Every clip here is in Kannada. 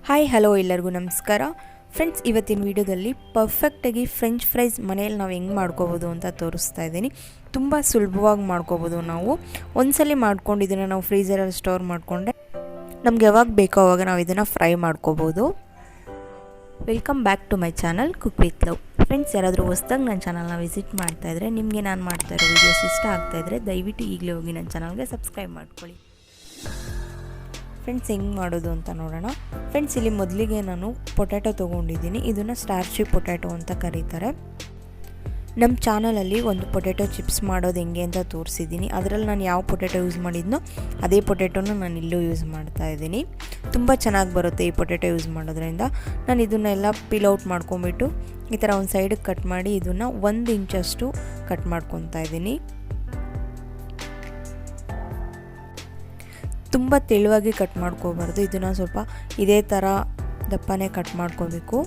ಹಾಯ್ ಹಲೋ ಎಲ್ಲರಿಗೂ ನಮಸ್ಕಾರ ಫ್ರೆಂಡ್ಸ್. ಇವತ್ತಿನ ವಿಡಿಯೋದಲ್ಲಿ ಪರ್ಫೆಕ್ಟಾಗಿ ಫ್ರೆಂಚ್ ಫ್ರೈಸ್ ಮನೆಯಲ್ಲಿ ನಾವು ಹೆಂಗೆ ಮಾಡ್ಕೋಬೋದು ಅಂತ ತೋರಿಸ್ತಾ ಇದ್ದೀನಿ. ತುಂಬ ಸುಲಭವಾಗಿ ಮಾಡ್ಕೋಬೋದು. ನಾವು ಒಂದ್ಸಲಿ ಮಾಡ್ಕೊಂಡು ಇದನ್ನು ನಾವು ಫ್ರೀಝರಲ್ಲಿ ಸ್ಟೋರ್ ಮಾಡಿಕೊಂಡ್ರೆ ನಮ್ಗೆ ಯಾವಾಗ ಬೇಕೋ ಆವಾಗ ನಾವು ಇದನ್ನು ಫ್ರೈ ಮಾಡ್ಕೋಬೋದು. Welcome back to my channel cook with love. Friends, ಯಾರಾದರೂ ಹೊಸ್ದಾಗಿ ನನ್ನ ಚಾನಲ್ನ ವಿಸಿಟ್ ಮಾಡ್ತಾಯಿದ್ರೆ, ನಿಮಗೆ ನಾನು ಮಾಡ್ತಾ ಇರೋ ವೀಡಿಯೋಸ್ ಇಷ್ಟ ಆಗ್ತಾಯಿದ್ರೆ ದಯವಿಟ್ಟು ಈಗಲೇ ಹೋಗಿ ನನ್ನ ಚಾನಲ್ಗೆ ಸಬ್ಸ್ಕ್ರೈಬ್ ಮಾಡ್ಕೊಳ್ಳಿ. ಫ್ರೆಂಡ್ಸ್, ಹೆಂಗೆ ಮಾಡೋದು ಅಂತ ನೋಡೋಣ. ಫ್ರೆಂಡ್ಸ್, ಇಲ್ಲಿ ಮೊದಲಿಗೆ ನಾನು ಪೊಟ್ಯಾಟೊ ತೊಗೊಂಡಿದ್ದೀನಿ. ಇದನ್ನು ಸ್ಟಾರ್ಚಿ ಪೊಟ್ಯಾಟೊ ಅಂತ ಕರೀತಾರೆ. ನಮ್ಮ ಚಾನಲಲ್ಲಿ ಒಂದು ಪೊಟ್ಯಾಟೊ ಚಿಪ್ಸ್ ಮಾಡೋದು ಹೆಂಗೆ ಅಂತ ತೋರಿಸಿದ್ದೀನಿ. ಅದರಲ್ಲಿ ನಾನು ಯಾವ ಪೊಟ್ಯಾಟೊ ಯೂಸ್ ಮಾಡಿದ್ನೋ ಅದೇ ಪೊಟ್ಯಾಟೊನ ನಾನು ಇಲ್ಲೂ ಯೂಸ್ ಮಾಡ್ತಾ ಇದ್ದೀನಿ. ತುಂಬ ಚೆನ್ನಾಗಿ ಬರುತ್ತೆ ಈ ಪೊಟ್ಯಾಟೊ ಯೂಸ್ ಮಾಡೋದ್ರಿಂದ. ನಾನು ಇದನ್ನೆಲ್ಲ ಪೀಲ್ ಔಟ್ ಮಾಡ್ಕೊಂಬಿಟ್ಟು ಈ ಥರ ಒಂದು ಸೈಡಿಗೆ ಕಟ್ ಮಾಡಿ ಇದನ್ನು 1 ಇಂಚಷ್ಟು ಕಟ್ ಮಾಡ್ಕೊತಾ ಇದ್ದೀನಿ. ತುಂಬ ತೆಳುವಾಗಿ ಕಟ್ ಮಾಡ್ಕೋಬಾರ್ದು. ಇದನ್ನು ಸ್ವಲ್ಪ ಇದೇ ಥರ ದಪ್ಪನೇ ಕಟ್ ಮಾಡ್ಕೋಬೇಕು.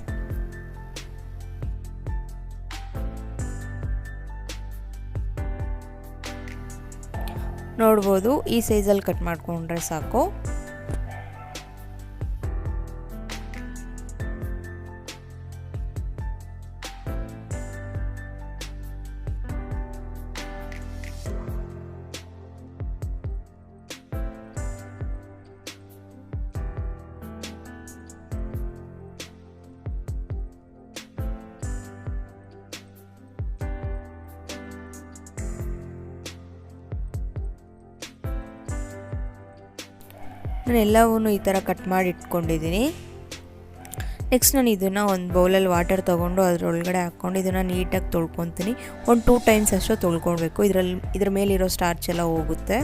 ನೋಡ್ಬೋದು, ಈ ಸೈಜಲ್ಲಿ ಕಟ್ ಮಾಡ್ಕೊಂಡ್ರೆ ಸಾಕು. ನಾನು ಎಲ್ಲವೂ ಈ ಥರ ಕಟ್ ಮಾಡಿ ಇಟ್ಕೊಂಡಿದ್ದೀನಿ. ನೆಕ್ಸ್ಟ್ ನಾನು ಇದನ್ನು ಒಂದು ಬೌಲಲ್ಲಿ ವಾಟರ್ ತೊಗೊಂಡು ಅದರೊಳಗಡೆ ಹಾಕ್ಕೊಂಡು ಇದನ್ನು ನೀಟಾಗಿ ತೊಳ್ಕೊತೀನಿ. 1-2 ಟೈಮ್ಸ್ ಅಷ್ಟು ತೊಳ್ಕೊಳ್ಬೇಕು. ಇದ್ರ ಮೇಲಿರೋ ಸ್ಟಾರ್ಚ್ ಎಲ್ಲ ಹೋಗುತ್ತೆ.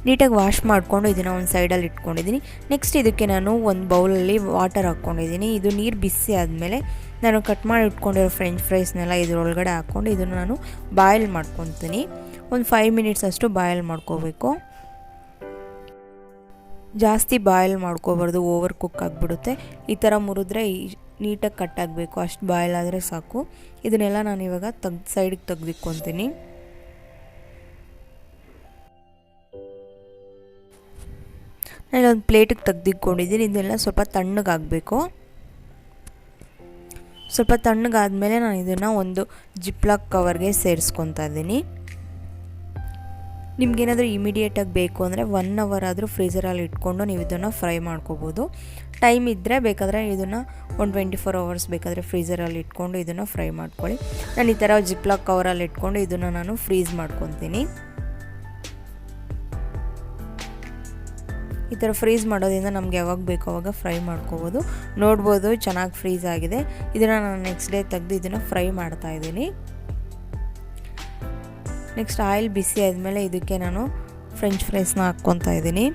ನೀಟಾಗಿ ವಾಶ್ ಮಾಡಿಕೊಂಡು ಇದನ್ನು ಒಂದು ಸೈಡಲ್ಲಿ ಇಟ್ಕೊಂಡಿದ್ದೀನಿ. ನೆಕ್ಸ್ಟ್ ಇದಕ್ಕೆ ನಾನು ಒಂದು ಬೌಲಲ್ಲಿ ವಾಟರ್ ಹಾಕ್ಕೊಂಡಿದ್ದೀನಿ. ಇದು ನೀರು ಬಿಸಿ ಆದಮೇಲೆ ನಾನು ಕಟ್ ಮಾಡಿ ಇಟ್ಕೊಂಡಿರೋ ಫ್ರೆಂಚ್ ಫ್ರೈಸ್ನೆಲ್ಲ ಇದರೊಳಗಡೆ ಹಾಕ್ಕೊಂಡು ಇದನ್ನು ನಾನು ಬಾಯ್ಲ್ ಮಾಡ್ಕೊತೀನಿ. ಒಂದು 5 ಮಿನಿಟ್ಸ್ ಅಷ್ಟು ಬಾಯ್ಲ್ ಮಾಡ್ಕೋಬೇಕು. ಜಾಸ್ತಿ ಬಾಯ್ಲ್ ಮಾಡ್ಕೋಬಾರ್ದು, ಓವರ್ ಕುಕ್ ಆಗಿಬಿಡುತ್ತೆ. ಈ ಥರ ಮುರಿದ್ರೆ ನೀಟಾಗಿ ಕಟ್ ಆಗಬೇಕು, ಅಷ್ಟು ಬಾಯ್ಲ್ ಆದರೆ ಸಾಕು. ಇದನ್ನೆಲ್ಲ ನಾನು ಇವಾಗ ಸೈಡಿಗೆ ತೆಗೆದಿಕ್ಕೊತೀನಿ. ನಾನೊಂದು ಪ್ಲೇಟಿಗೆ ತೆಗೆದಿಟ್ಕೊಂಡಿದ್ದೀನಿ. ಇದನ್ನೆಲ್ಲ ಸ್ವಲ್ಪ ತಣ್ಣಗಾಗಬೇಕು. ಸ್ವಲ್ಪ ತಣ್ಣಗಾದ್ಮೇಲೆ ನಾನು ಇದನ್ನು ಒಂದು ಜಿಪ್ಲಾಕ್ ಕವರ್ಗೆ ಸೇರಿಸ್ಕೊತಾ ಇದ್ದೀನಿ. ನಿಮ್ಗೇನಾದರೂ ಇಮಿಡಿಯೇಟಾಗಿ ಬೇಕು ಅಂದರೆ 1 ಅವರ್ ಆದರೂ ಫ್ರೀಝರಲ್ಲಿ ಇಟ್ಕೊಂಡು ನೀವು ಇದನ್ನು ಫ್ರೈ ಮಾಡ್ಕೋಬೋದು. ಟೈಮ್ ಇದ್ದರೆ ಬೇಕಾದರೆ ಇದನ್ನು 24 ಅವರ್ಸ್ ಬೇಕಾದರೆ ಫ್ರೀಝರಲ್ಲಿ ಇಟ್ಕೊಂಡು ಇದನ್ನು ಫ್ರೈ ಮಾಡ್ಕೊಳ್ಳಿ. ನಾನು ಈ ಥರ ಜಿಪ್ಲಾಕ್ ಕವರಲ್ಲಿ ಇಟ್ಕೊಂಡು ಇದನ್ನು ನಾನು ಫ್ರೀಝ್ ಮಾಡ್ಕೊತೀನಿ. ಈ ಥರ ಫ್ರೀಝ್ ಮಾಡೋದ್ರಿಂದ ನಮ್ಗೆ ಯಾವಾಗ ಬೇಕೋ ಆವಾಗ ಫ್ರೈ ಮಾಡ್ಕೋಬೋದು. ನೋಡ್ಬೋದು, ಚೆನ್ನಾಗಿ ಫ್ರೀಝ್ ಆಗಿದೆ. ಇದನ್ನು ನಾನು ನೆಕ್ಸ್ಟ್ ಡೇ ತೆಗೆದು ಇದನ್ನು ಫ್ರೈ ಮಾಡ್ತಾ ಇದ್ದೀನಿ. ನೆಕ್ಸ್ಟ್ ಆಯಿಲ್ ಬಿಸಿ ಆದಮೇಲೆ ಇದಕ್ಕೆ ನಾನು ಫ್ರೆಂಚ್ ಫ್ರೈಸ್ನ ಹಾಕ್ಕೊತಾ ಇದ್ದೀನಿ.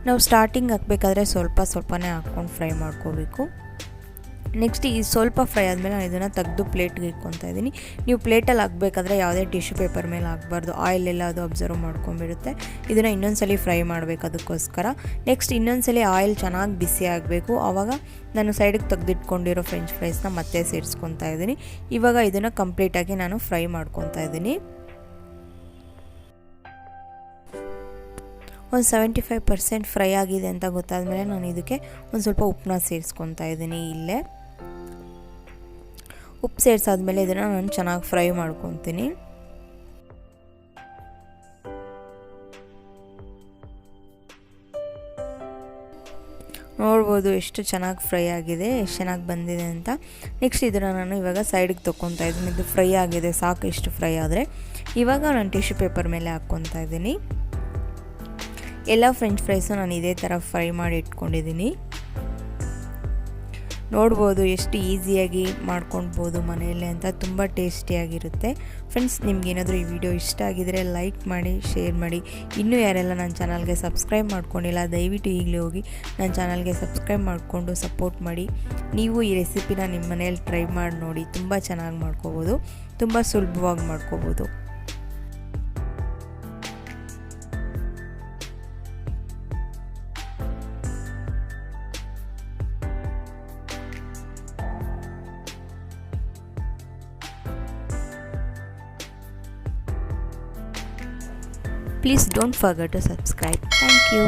ನಾವು ಸ್ಟಾರ್ಟಿಂಗ್ ಹಾಕಬೇಕಾದ್ರೆ ಸ್ವಲ್ಪನೇ ಹಾಕ್ಕೊಂಡು ಫ್ರೈ ಮಾಡ್ಕೋಬೇಕು. ನೆಕ್ಸ್ಟ್ ಈ ಸ್ವಲ್ಪ ಫ್ರೈ ಆದಮೇಲೆ ನಾನು ಇದನ್ನು ತೆಗೆದು ಪ್ಲೇಟ್ಗೆ ಇಟ್ಕೊತಾ ಇದ್ದೀನಿ. ನೀವು ಪ್ಲೇಟಲ್ಲಿ ಹಾಕಬೇಕಾದ್ರೆ ಯಾವುದೇ ಟಿಶ್ಯೂ ಪೇಪರ್ ಮೇಲೆ ಹಾಕಬಾರ್ದು. ಆಯಿಲ್ ಎಲ್ಲ ಅದು ಅಬ್ಸರ್ವ್ ಮಾಡ್ಕೊಂಡ್ಬಿಡುತ್ತೆ. ಇದನ್ನು ಇನ್ನೊಂದ್ಸಲಿ ಫ್ರೈ ಮಾಡಬೇಕು. ಅದಕ್ಕೋಸ್ಕರ ನೆಕ್ಸ್ಟ್ ಇನ್ನೊಂದ್ಸಲಿ ಆಯಿಲ್ ಚೆನ್ನಾಗಿ ಬಿಸಿ ಆಗಬೇಕು. ಆವಾಗ ನಾನು ಸೈಡಿಗೆ ತೆಗೆದಿಟ್ಕೊಂಡಿರೋ ಫ್ರೆಂಚ್ ಫ್ರೈಸ್ನ ಮತ್ತೆ ಸೇರಿಸ್ಕೊತಾ ಇದ್ದೀನಿ. ಇವಾಗ ಇದನ್ನು ಕಂಪ್ಲೀಟಾಗಿ ನಾನು ಫ್ರೈ ಮಾಡ್ಕೊತಾ ಇದ್ದೀನಿ. ಒಂದು 75% ಫ್ರೈ ಆಗಿದೆ ಅಂತ ಗೊತ್ತಾದಮೇಲೆ ನಾನು ಇದಕ್ಕೆ ಒಂದು ಸ್ವಲ್ಪ ಉಪ್ಪನ್ನ ಸೇರಿಸ್ಕೊತಾ ಇದ್ದೀನಿ. ಇಲ್ಲೇ ಉಪ್ಪು ಸೇರಿಸಾದ್ಮೇಲೆ ಇದನ್ನು ನಾನು ಚೆನ್ನಾಗಿ ಫ್ರೈ ಮಾಡ್ಕೊತೀನಿ. ನೋಡ್ಬೋದು ಎಷ್ಟು ಚೆನ್ನಾಗಿ ಫ್ರೈ ಆಗಿದೆ, ಎಷ್ಟು ಚೆನ್ನಾಗಿ ಬಂದಿದೆ ಅಂತ. ನೆಕ್ಸ್ಟ್ ಇದನ್ನು ನಾನು ಇವಾಗ ಸೈಡಿಗೆ ತೊಗೊತಾ ಇದ್ದೀನಿ. ಇದು ಫ್ರೈ ಆಗಿದೆ, ಸಾಕು ಇಷ್ಟು ಫ್ರೈ ಆದರೆ. ಇವಾಗ ನಾನು ಟಿಶ್ಯೂ ಪೇಪರ್ ಮೇಲೆ ಹಾಕ್ಕೊತಾ ಇದ್ದೀನಿ. ಎಲ್ಲ ಫ್ರೆಂಚ್ ಫ್ರೈಸು ನಾನು ಇದೇ ಥರ ಫ್ರೈ ಮಾಡಿ ಇಟ್ಕೊಂಡಿದ್ದೀನಿ. ನೋಡ್ಬೋದು ಎಷ್ಟು ಈಸಿಯಾಗಿ ಮಾಡ್ಕೊಳ್ಬೋದು ಮನೆಯಲ್ಲೇ ಅಂತ. ತುಂಬ ಟೇಸ್ಟಿಯಾಗಿರುತ್ತೆ. ಫ್ರೆಂಡ್ಸ್, ನಿಮ್ಗೇನಾದರೂ ಈ ವಿಡಿಯೋ ಇಷ್ಟ ಆಗಿದರೆ ಲೈಕ್ ಮಾಡಿ, ಶೇರ್ ಮಾಡಿ. ಇನ್ನೂ ಯಾರೆಲ್ಲ ನನ್ನ ಚಾನಲ್ಗೆ ಸಬ್ಸ್ಕ್ರೈಬ್ ಮಾಡ್ಕೊಂಡಿಲ್ಲ ದಯವಿಟ್ಟು ಈಗಲೇ ಹೋಗಿ ನನ್ನ ಚಾನಲ್ಗೆ ಸಬ್ಸ್ಕ್ರೈಬ್ ಮಾಡಿಕೊಂಡು ಸಪೋರ್ಟ್ ಮಾಡಿ. ನೀವು ಈ ರೆಸಿಪಿನ ನಿಮ್ಮ ಮನೇಲಿ ಟ್ರೈ ಮಾಡಿ ನೋಡಿ. ತುಂಬ ಚೆನ್ನಾಗಿ ಮಾಡ್ಕೋಬೋದು, ತುಂಬ ಸುಲಭವಾಗಿ ಮಾಡ್ಕೋಬೋದು. Please don't forget to subscribe. Thank you.